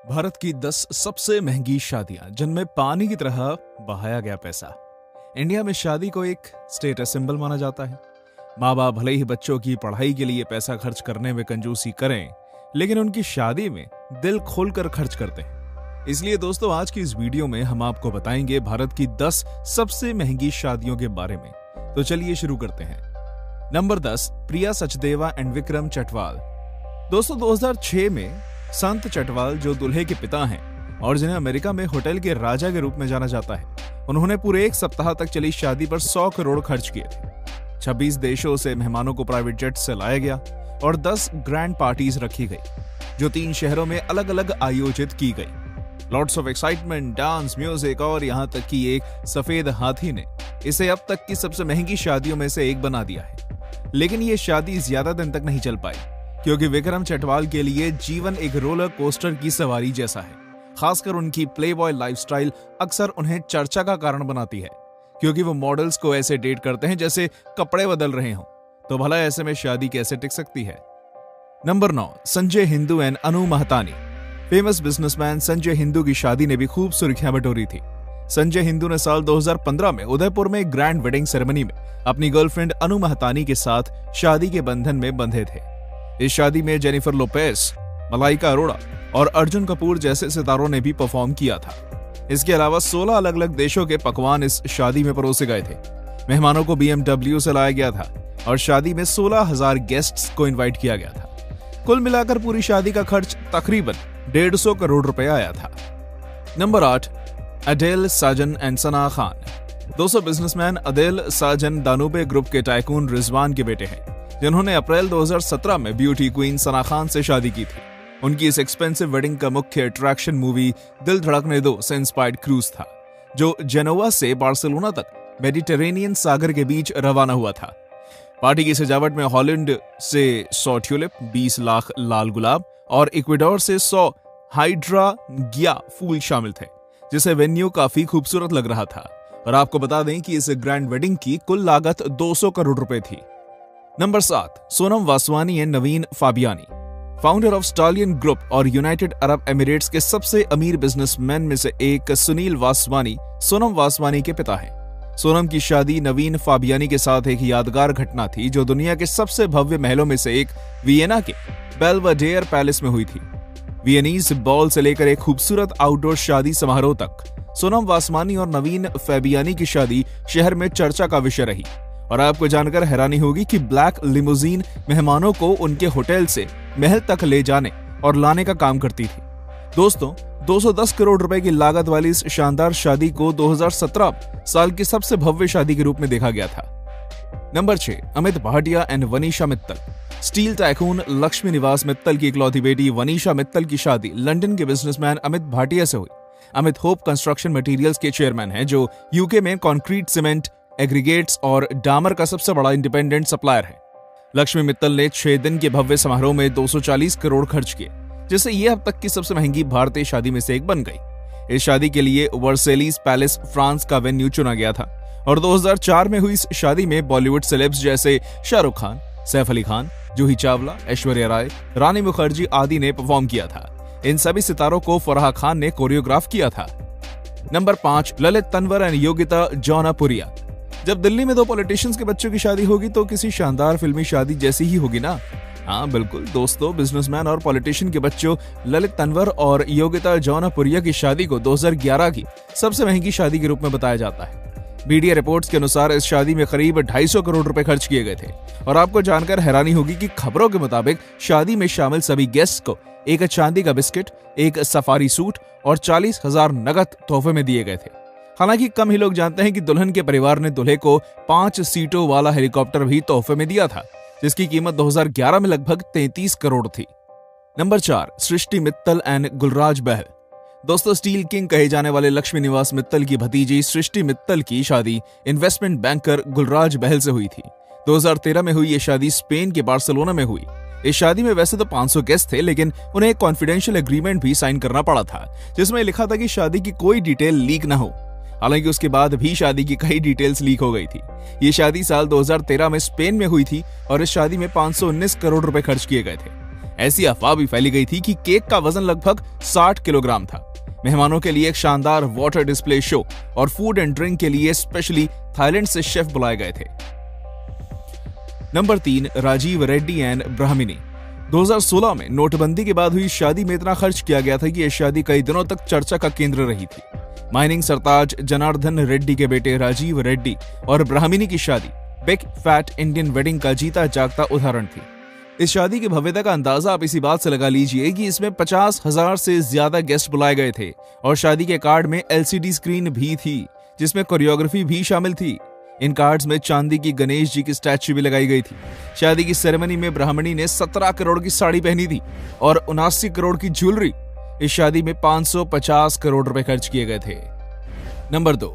भारत की 10 सबसे महंगी शादियां जिनमें पानी की तरह बहाया गया पैसा। इंडिया में शादी को एक स्टेटस सिंबल माना जाता है। माँ बाप भले ही बच्चों की पढ़ाई के लिए पैसा खर्च करने में कंजूसी करें, लेकिन उनकी शादी में दिल खोलकर खर्च करते हैं। इसलिए दोस्तों, आज की इस वीडियो में हम आपको बताएंगे भारत की 10 सबसे महंगी शादियों के बारे में। तो चलिए शुरू करते हैं। Number 10, Priya Sachdeva and Vikram Chatwal. दोस्तों, 2006 में संत चटवाल, जो दूल्हे के पिता हैं और जिन्हें अमेरिका में होटल के राजा के रूप में जाना जाता है, उन्होंने पूरे एक सप्ताह तक चली शादी पर 100 करोड़ खर्च किए थे। 26 देशों से मेहमानों को प्राइवेट जेट से लाया गया और 10 ग्रैंड पार्टीज रखी गई, जो 3 शहरों में अलग अलग आयोजित की गई। Lots of excitement, dance, music और यहाँ तक कि एक सफेद हाथी ने इसे अब तक की सबसे महंगी शादियों में से एक बना दिया है। लेकिन ये शादी ज्यादा दिन तक नहीं चल पाई, क्योंकि विक्रम चटवाल के लिए जीवन एक रोलर कोस्टर की सवारी जैसा है। खासकर उनकी प्लेबॉय लाइफस्टाइल अक्सर उन्हें चर्चा का कारण बनाती है, क्योंकि वो मॉडल्स को ऐसे डेट करते हैं जैसे कपड़े बदल रहे हों। तो भला ऐसे में शादी कैसे टिक सकती है। Number 9, Sanjay Hindu and Anu Mahtani. Famous businessman Sanjay Hindu की शादी ने भी खूब सुर्खियां बटोरी थी। संजय हिंदू ने साल 2015 में उदयपुर में ग्रैंड वेडिंग सेरेमनी में अपनी गर्लफ्रेंड अनु महतानी के साथ शादी के बंधन में बंधे थे। इस शादी में जेनिफर लोपेज, मलाइका अरोड़ा और अर्जुन कपूर जैसे सितारों ने भी परफॉर्म किया था। इसके अलावा 16 अलग अलग देशों के पकवान इस शादी में परोसे गए थे। मेहमानों को BMW से लाया गया था और शादी में 16,000 गेस्ट्स को इनवाइट किया गया था। कुल मिलाकर पूरी शादी का खर्च तकरीबन 150 करोड़ रुपए आया था। Number 8, अडेल Sajan and Sana Khan. दोस्तों, बिजनेसमैन अडेल साजन दानुबे ग्रुप के टाइकून रिजवान के बेटे हैं, जिन्होंने अप्रैल 2017 में ब्यूटी क्वीन सना खान से शादी की थी। उनकी इस एक्सपेंसिव वेडिंग का मुख्य अट्रैक्शन मूवी दिल धड़कने दो से इंस्पायर्ड क्रूज था, जो जेनोवा से बार्सिलोना तक मेडिटेरेनियन सागर के बीच रवाना हुआ था। पार्टी की सजावट में हॉलैंड से 100 ट्यूलिप, 20 लाख लाल गुलाब और इक्वेडोर से 100 हाइड्रागिया फूल शामिल थे, जिससे वेन्यू काफी खूबसूरत लग रहा था। और आपको बता दें कि इस ग्रैंड वेडिंग की कुल लागत 200 करोड़ रुपए थी। Number 7, Sonam Vaswani and Naveen Fabiani. Founder of Stallion group और यूनाइटेड अरब एमिरेट्स के सबसे अमीर बिजनेसमैन में से एक सुनील वासवानी सोनम वासवानी के पिता हैं। सोनम की शादी नवीन फाबियानी के साथ एक यादगार घटना थी, जो दुनिया के सबसे भव्य महलों में से एक वियना के बेल्वेडेयर पैलेस में हुई थी। वियनीज बॉल से लेकर एक खूबसूरत आउटडोर शादी समारोह तक सोनम वासवानी और नवीन फाबियानी की शादी शहर में चर्चा का विषय रही। और आपको जानकर हैरानी होगी कि ब्लैक लिमोजीन मेहमानों को उनके होटल से महल तक ले जाने और लाने का काम करती थी। दोस्तों, 210 करोड़ रुपए की लागत वाली इस शानदार शादी को 2017 साल की सबसे भव्य शादी के रूप में देखा गया था। Number 6, Amit Bhatia and Vanisha Mittal. Steel tycoon Lakshmi निवास मित्तल की इकलौती बेटी वनीशा मित्तल की शादी लंदन के बिजनेसमैन अमित भाटिया से हुई। अमित होप कंस्ट्रक्शन मटेरियल्स के चेयरमैन हैं, जो यूके में कंक्रीट, सीमेंट, एग्रीगेट्स और डामर का सबसे बड़ा इंडिपेंडेंट सप्लायर है। लक्ष्मी मित्तल ने 6 दिन के भव्य समारोह में 240 करोड़ खर्च किए, जिससे यह अब तक की सबसे महंगी भारतीय शादी में से एक बन गई। इस शादी के लिए वर्सेलीज पैलेस फ्रांस का वेन्यू चुना गया था और 2004 में हुई इस शादी में बॉलीवुड सेलेब्स जैसे शाहरुख खान, सैफ अली खान, जूही चावला, ऐश्वर्या राय, रानी मुखर्जी आदि ने परफॉर्म किया था। इन सभी सितारों को फराह खान ने कोरियोग्राफ किया था। Number 5, Lalit Tanwar and Yogita Jaunapuria. जब दिल्ली में 2 पॉलिटिशियंस के बच्चों की शादी होगी तो किसी शानदार फिल्मी शादी जैसी ही होगी ना। हाँ बिल्कुल दोस्तों, बिजनेसमैन और पॉलिटिशियन के बच्चों ललित तंवर और योगिता जौनापुरिया की शादी को 2011 की सबसे महंगी शादी के रूप में बताया जाता है। मीडिया रिपोर्ट्स के अनुसार इस शादी में करीब 250 करोड़ रुपए खर्च किए गए थे। और आपको जानकर हैरानी होगी कि खबरों के मुताबिक शादी में शामिल सभी गेस्ट को एक चांदी का बिस्किट, एक सफारी सूट और 40,000 नगद तोहफे में दिए गए थे। हालांकि कम ही लोग जानते हैं कि दुल्हन के परिवार ने दूल्हे को 5 सीटों वाला हेलीकॉप्टर भी तोहफे में दिया था, जिसकी कीमत 2011 में लगभग 33 करोड़ थी। Number 4, Srishti Mittal and Gulraj Behl. दोस्तों, स्टील किंग कहे जाने वाले लक्ष्मी निवास मित्तल की भतीजी सृष्टि मित्तल की शादी इन्वेस्टमेंट बैंकर गुलराज बहल से हुई थी। 2013 में हुई ये शादी स्पेन के बार्सिलोना में हुई। इस शादी में वैसे तो 500 गेस्ट थे, लेकिन उन्हें एक कॉन्फिडेंशियल एग्रीमेंट भी साइन करना पड़ा था, जिसमें लिखा था कि शादी की कोई डिटेल लीक न हो। हालांकि उसके बाद भी शादी की कई डिटेल्स लीक हो गई थी। ये शादी साल 2013 में स्पेन में हुई थी और इस शादी में 519 करोड़ रुपए खर्च किए गए थे। ऐसी अफवाह भी फैली गई थी कि केक का वजन लगभग 60 किलोग्राम था। मेहमानों के लिए एक शानदार वाटर डिस्प्ले शो और फूड एंड ड्रिंक के लिए स्पेशली थाईलैंड से शेफ बुलाए गए थे। नंबर 3, राजीव रेड्डी एंड ब्राह्मणी। 2016 में नोटबंदी के बाद हुई शादी में इतना खर्च किया गया था कि यह शादी कई दिनों तक चर्चा का केंद्र रही थी। माइनिंग सरताज जनार्दन रेड्डी के बेटे राजीव रेड्डी और ब्राह्मणी की शादी बिग फैट इंडियन वेडिंग का जीता जागता उदाहरण थी। इस शादी की भव्यता का अंदाजा आप इसी बात से लगा लीजिए कि इसमें 50,000 से ज्यादा गेस्ट बुलाए गए थे और शादी के कार्ड में LCD स्क्रीन भी थी जिसमें कोरियोग्राफी भी शामिल थी। इन कार्ड्स में चांदी की गणेश जी की स्टैच्यू भी लगाई गई थी। शादी की सेरेमनी में ब्राह्मणी ने 17 करोड़ की साड़ी पहनी थी और 79 करोड़ की ज्वेलरी। इस शादी में 550 करोड़ रुपए खर्च किए गए थे। नंबर 2,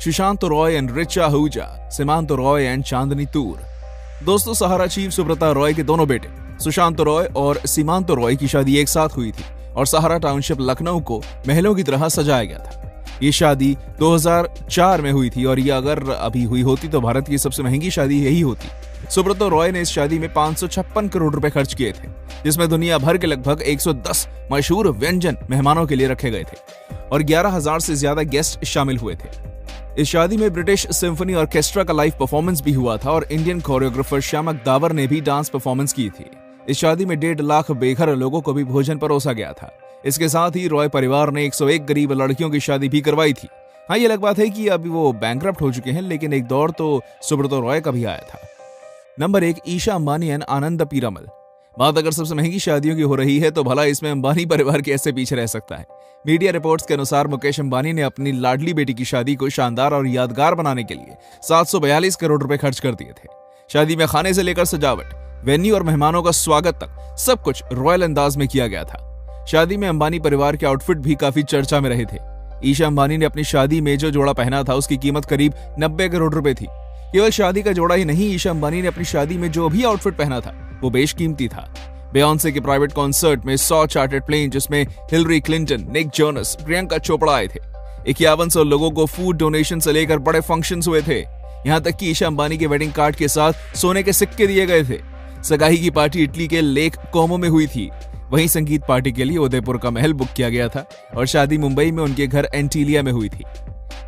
सुशांत रॉय एंड रिचा आहूजा, सीमांत रॉय एंड चांदनी तूर। दोस्तों, सहारा चीफ सुब्रता रॉय के दोनों बेटे सुशांत रॉय और सीमांत रॉय की शादी एक साथ हुई थी और सहारा टाउनशिप लखनऊ को महलों की तरह सजाया गया था। ये शादी 2004 में हुई थी और ये अगर अभी हुई होती तो भारत की सबसे महंगी शादी यही होती। सुब्रता रॉय ने इस शादी में 556 करोड़ रुपए खर्च किए थे जिसमें दुनिया भर के लगभग 110 मशहूर व्यंजन मेहमानों के लिए रखे गए थे और 11,000 से ज्यादा गेस्ट शामिल हुए थे। इस शादी में ब्रिटिश सिम्फनी ऑर्केस्ट्रा का लाइव परफॉर्मेंस भी हुआ था और इंडियन कोरियोग्राफर श्यामक दावर ने भी डांस परफॉर्मेंस की थी। इस शादी में 1.5 लाख बेघर लोगों को भी भोजन परोसा गया था। इसके साथ ही रॉय परिवार ने 101 गरीब लड़कियों की शादी भी करवाई थी। हाँ, ये अलग बात है कि अभी वो बैंकरप्ट हो चुके हैं, लेकिन एक दौर तो सुब्रता रॉय का भी आया था। Number 1, Isha Ambani and Anand Piramal. बात अगर सबसे महंगी शादियों की हो रही है तो भला इसमें अंबानी परिवार कैसे पीछे रह सकता है। मीडिया रिपोर्ट्स के अनुसार मुकेश अंबानी ने अपनी लाडली बेटी की शादी को शानदार और यादगार बनाने के लिए 742 करोड़ रुपए खर्च कर दिए थे। शादी में खाने से लेकर सजावट, वेन्यू और मेहमानों का स्वागत तक सब कुछ रॉयल अंदाज में किया गया था। शादी में अंबानी परिवार के आउटफिट भी काफी चर्चा में रहे थे। ईशा अंबानी ने अपनी शादी में जो जोड़ा पहना था उसकी कीमत करीब 90 करोड़ रुपए थी। केवल शादी का जोड़ा ही नहीं, ईशा अंबानी ने अपनी शादी में जो भी आउटफिट पहना था वो बेशकीमती था। बियोंसे के प्राइवेट कॉन्सर्ट में 100 चार्टर्ड प्लेन जिसमें Hillary Clinton, Nick Jonas, Priyanka Chopra आए थे। 5100 लोगों को फूड डोनेशन से लेकर बड़े फंक्शंस हुए थे। यहाँ तक कि ईशा अंबानी के वेडिंग कार्ड के साथ सोने के सिक्के दिए गए थे। सगाई की पार्टी इटली के लेक कोमो में हुई थी। वहीं संगीत पार्टी के लिए उदयपुर का महल बुक किया गया था और शादी मुंबई में उनके घर एंटीलिया में हुई थी।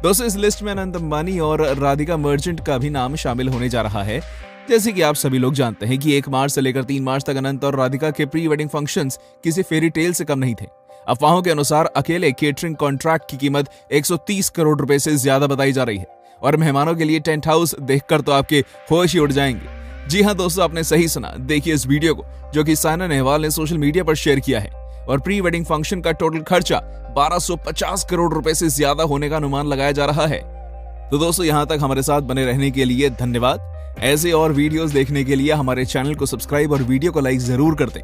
दोस्तों, इस लिस्ट में अनंत अंबानी और राधिका मर्चेंट का भी नाम शामिल होने जा रहा है। जैसे कि आप सभी लोग जानते हैं कि 1 मार्च से लेकर 3 मार्च तक अनंत और राधिका के प्री वेडिंग फंक्शंस किसी फेरी टेल से कम नहीं थे। अफवाहों के अनुसार अकेले केटरिंग कॉन्ट्रैक्ट की कीमत 130 करोड़ रुपए से ज्यादा बताई जा रही है और मेहमानों के लिए टेंट हाउस देखकर तो आपके होश ही उड़ जाएंगे। जी हाँ दोस्तों, आपने सही सुना। देखिए इस वीडियो को जो कि साइना नेहवाल ने सोशल मीडिया पर शेयर किया है और प्री वेडिंग फंक्शन का टोटल खर्चा 1250 करोड़ रुपए से ज्यादा होने का अनुमान लगाया जा रहा है। तो दोस्तों, यहाँ तक हमारे साथ बने रहने के लिए धन्यवाद। ऐसे और वीडियोस देखने के लिए हमारे चैनल को सब्सक्राइब और वीडियो को लाइक जरूर कर दें।